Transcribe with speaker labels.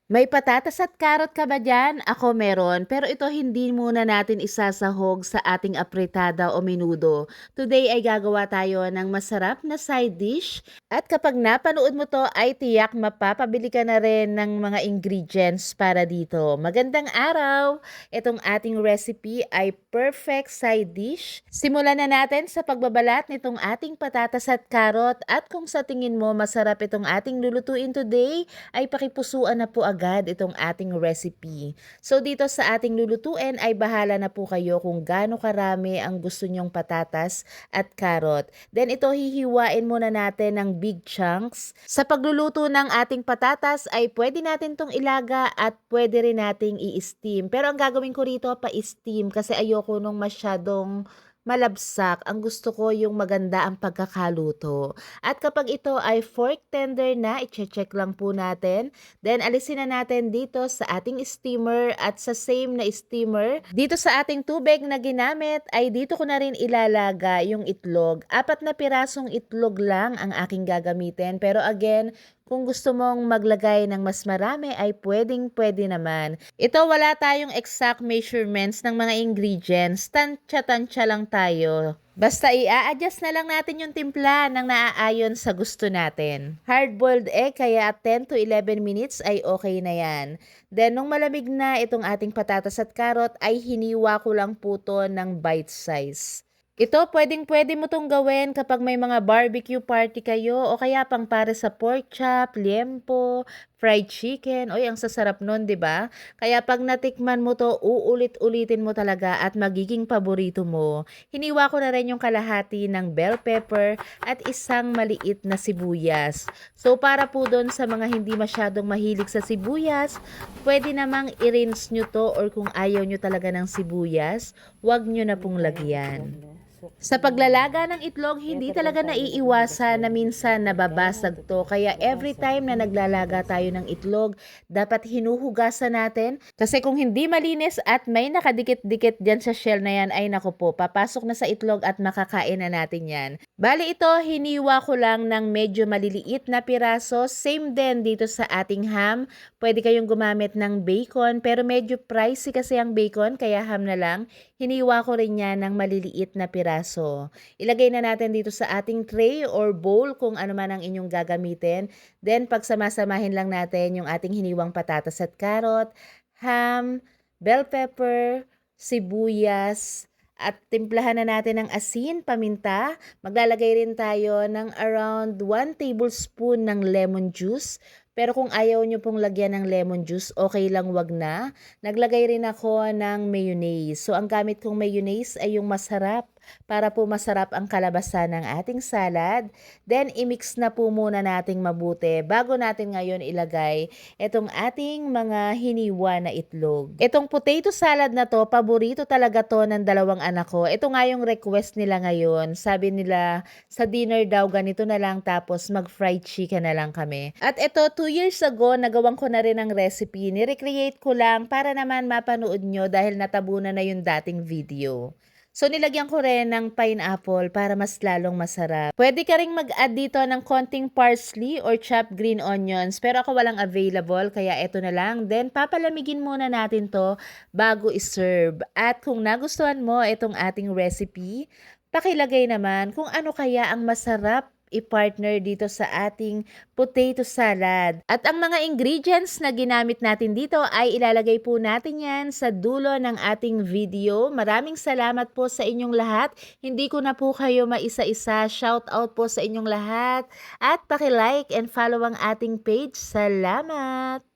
Speaker 1: May patatas at karot ka ba diyan? Ako meron, pero ito hindi muna natin isasahog sa ating apritada o menudo. Today ay gagawa tayo ng masarap na side dish at kapag napanood mo to ay tiyak mapapabili ka na rin ng mga ingredients para dito. Magandang araw! Itong ating recipe ay perfect side dish. Simulan na natin sa pagbabalat nitong ating patatas at karot at kung sa tingin mo masarap itong ating lulutuin today, ay pakipusuan na po agad itong ating recipe. So dito sa ating lulutuin ay bahala na po kayo kung gaano karami ang gusto nyong patatas at carrot. Then ito hihiwain muna natin ng big chunks. Sa pagluluto ng ating patatas ay pwede natin tong ilaga at pwede rin nating i-steam. Pero ang gagawin ko rito pa-steam kasi ayoko nung masyadong malabsak. Ang gusto ko yung maganda ang pagkakaluto. At kapag ito ay fork tender na, i-check lang po natin. Then alisin na natin dito sa ating steamer at sa same na steamer. Dito sa ating tubig na ginamit ay dito ko na rin ilalaga yung itlog. 4 na pirasong itlog lang ang aking gagamitin. Pero again, kung gusto mong maglagay ng mas marami ay pwedeng-pwede naman. Ito wala tayong exact measurements ng mga ingredients. Tansya-tansya lang tayo. Basta i-a-adjust na lang natin yung timpla ng naaayon sa gusto natin. Hard-boiled egg kaya 10 to 11 minutes ay okay na yan. Then nung malamig na itong ating patatas at karot ay hiniwa ko lang po to ng bite size. Ito, pwedeng-pwede mo tong gawin kapag may mga barbecue party kayo o kaya pang para sa pork chop, liempo, fried chicken. Oy, ang sasarap nun, 'di ba? Kaya pag natikman mo to, uulit-ulitin mo talaga at magiging paborito mo. Hiniwa ko na rin yung kalahati ng bell pepper at isang maliit na sibuyas. So para po doon sa mga hindi masyadong mahilig sa sibuyas, pwede namang i-rinse nyo to or kung ayaw nyo talaga ng sibuyas, wag nyo na pong lagyan. Sa paglalaga ng itlog, hindi talaga naiiwasan na minsan nababasag to. Kaya every time na naglalaga tayo ng itlog, dapat hinuhugasan natin. Kasi kung hindi malinis at may nakadikit-dikit dyan sa shell na yan, ay naku po, papasok na sa itlog at makakain na natin yan. Bali ito, hiniwa ko lang ng medyo maliliit na piraso. Same din dito sa ating ham. Pwede kayong gumamit ng bacon, pero medyo pricey kasi ang bacon, kaya ham na lang. Hiniwa ko rin yan ng maliliit na piraso. Ilagay na natin dito sa ating tray or bowl kung ano man ang inyong gagamitin. Then pagsamasamahin lang natin yung ating hiniwang patatas at carrot, ham, bell pepper, sibuyas, at timplahan na natin ng asin, paminta. Maglalagay rin tayo ng around 1 tablespoon ng lemon juice. Pero kung ayaw nyo pong lagyan ng lemon juice, okay lang wag na. Naglagay rin ako ng mayonnaise. So ang gamit kong mayonnaise ay yung masarap para po masarap ang kalabasan ng ating salad. Then i-mix na po muna nating mabuti bago natin ngayon ilagay itong ating mga hiniwa na itlog. Itong potato salad na to, paborito talaga to ng dalawang anak ko. Ito nga yung request nila ngayon. Sabi nila sa dinner daw ganito na lang tapos mag-fried chicken na lang kami. At ito 2 years ago nagawan ko na rin ang recipe. Ni-recreate ko lang para naman mapanood nyo dahil natabunan na yung dating video. So nilagyan ko rin ng pineapple para mas lalong masarap. Pwede ka ring mag-add dito ng konting parsley or chopped green onions pero ako walang available kaya ito na lang. Then papalamigin muna natin to bago iserve. At kung nagustuhan mo itong ating recipe, pakilagay naman kung ano kaya ang masarap i-partner dito sa ating potato salad. At ang mga ingredients na ginamit natin dito ay ilalagay po natin yan sa dulo ng ating video. Maraming salamat po sa inyong lahat. Hindi ko na po kayo maisa-isa. Shout out po sa inyong lahat. At paki-like and follow ang ating page. Salamat!